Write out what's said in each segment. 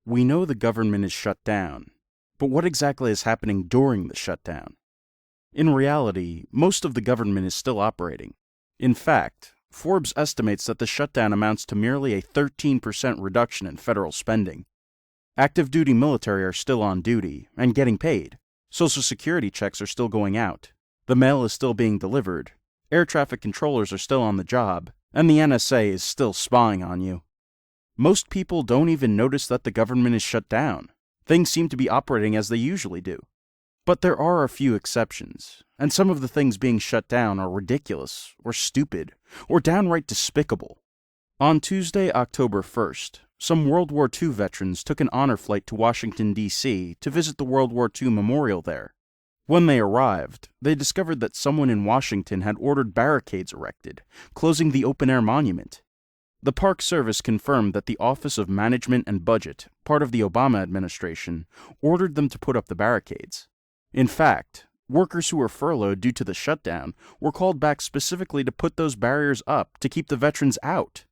We know the government is shut down, but what exactly is happening during the shutdown? In reality, most of the government is still operating. In fact, Forbes estimates that the shutdown amounts to merely a 13% reduction in federal spending. Active duty military are still on duty and getting paid. Social security checks are still going out. The mail is still being delivered. Air traffic controllers are still on the job, and the NSA is still spying on you. Most people don't even notice that the government is shut down. Things seem to be operating as they usually do. But there are a few exceptions, and some of the things being shut down are ridiculous, or stupid, or downright despicable. On Tuesday, October 1st, some World War II veterans took an honor flight to Washington, D.C. to visit the World War II memorial there. When they arrived, they discovered that someone in Washington had ordered barricades erected, closing the open-air monument. The Park Service confirmed that the Office of Management and Budget, part of the Obama administration, ordered them to put up the barricades. In fact, workers who were furloughed due to the shutdown were called back specifically to put those barriers up to keep the veterans out.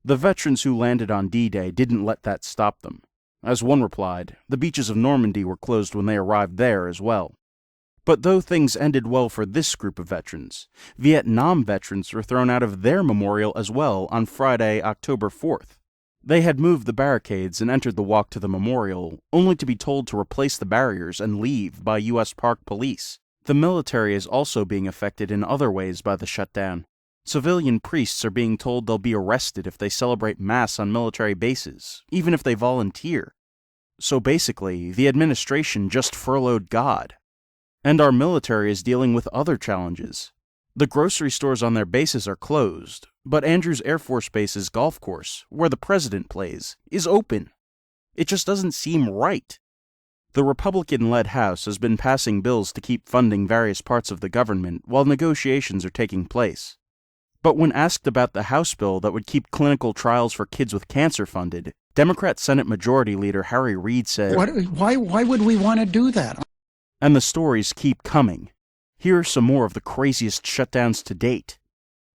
The veterans who landed on D-Day didn't let that stop them. As one replied, the beaches of Normandy were closed when they arrived there as well. But though things ended well for this group of veterans, Vietnam veterans were thrown out of their memorial as well on Friday, October 4th. They had moved the barricades and entered the walk to the memorial, only to be told to replace the barriers and leave by U.S. Park Police. The military is also being affected in other ways by the shutdown. Civilian priests are being told they'll be arrested if they celebrate Mass on military bases, even if they volunteer. So basically, the administration just furloughed God. And our military is dealing with other challenges. The grocery stores on their bases are closed, but Andrews Air Force Base's golf course, where the president plays, is open. It just doesn't seem right. The Republican-led House has been passing bills to keep funding various parts of the government while negotiations are taking place. But when asked about the House bill that would keep clinical trials for kids with cancer funded, Democrat Senate Majority Leader Harry Reid said, Why would we want to do that? And the stories keep coming. Here are some more of the craziest shutdowns to date.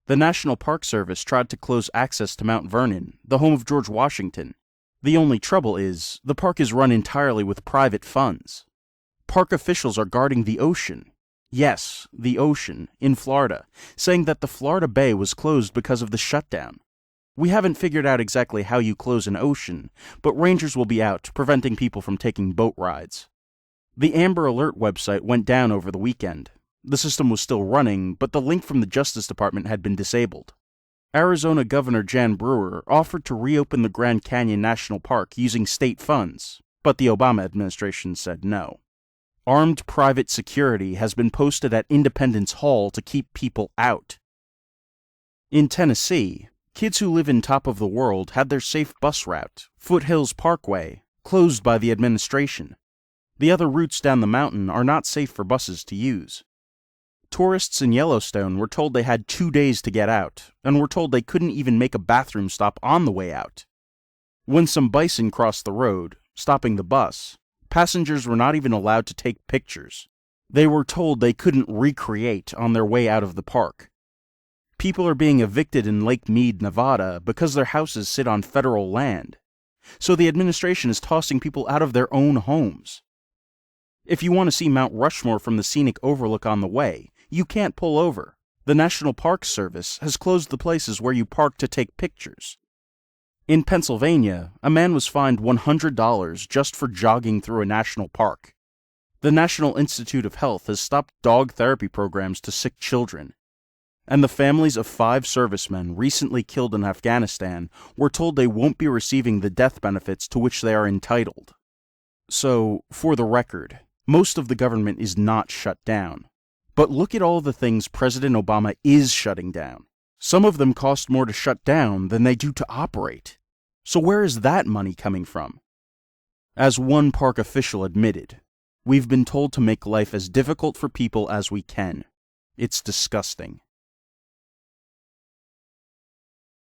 The National Park Service tried to close access to Mount Vernon, the home of George Washington. The only trouble is, the park is run entirely with private funds. Park officials are guarding the ocean. Yes, the ocean, in Florida, saying that the Florida Bay was closed because of the shutdown. We haven't figured out exactly how you close an ocean, but rangers will be out, preventing people from taking boat rides. The Amber Alert website went down over the weekend. The system was still running, but the link from the Justice Department had been disabled. Arizona Governor Jan Brewer offered to reopen the Grand Canyon National Park using state funds, but the Obama administration said no. Armed private security has been posted at Independence Hall to keep people out. In Tennessee, kids who live in Top of the World had their safe bus route, Foothills Parkway, closed by the administration. The other routes down the mountain are not safe for buses to use. Tourists in Yellowstone were told they had 2 days to get out, and were told they couldn't even make a bathroom stop on the way out. When some bison crossed the road, stopping the bus, passengers were not even allowed to take pictures. They were told they couldn't recreate on their way out of the park. People are being evicted in Lake Mead, Nevada, because their houses sit on federal land. So the administration is tossing people out of their own homes. If you want to see Mount Rushmore from the scenic overlook on the way, you can't pull over. The National Park Service has closed the places where you park to take pictures. In Pennsylvania, a man was fined $100 just for jogging through a national park. The National Institute of Health has stopped dog therapy programs to sick children. And the families of 5 servicemen recently killed in Afghanistan were told they won't be receiving the death benefits to which they are entitled. So, for the record, most of the government is not shut down. But look at all the things President Obama is shutting down. Some of them cost more to shut down than they do to operate. So where is that money coming from? As one park official admitted, we've been told to make life as difficult for people as we can. It's disgusting.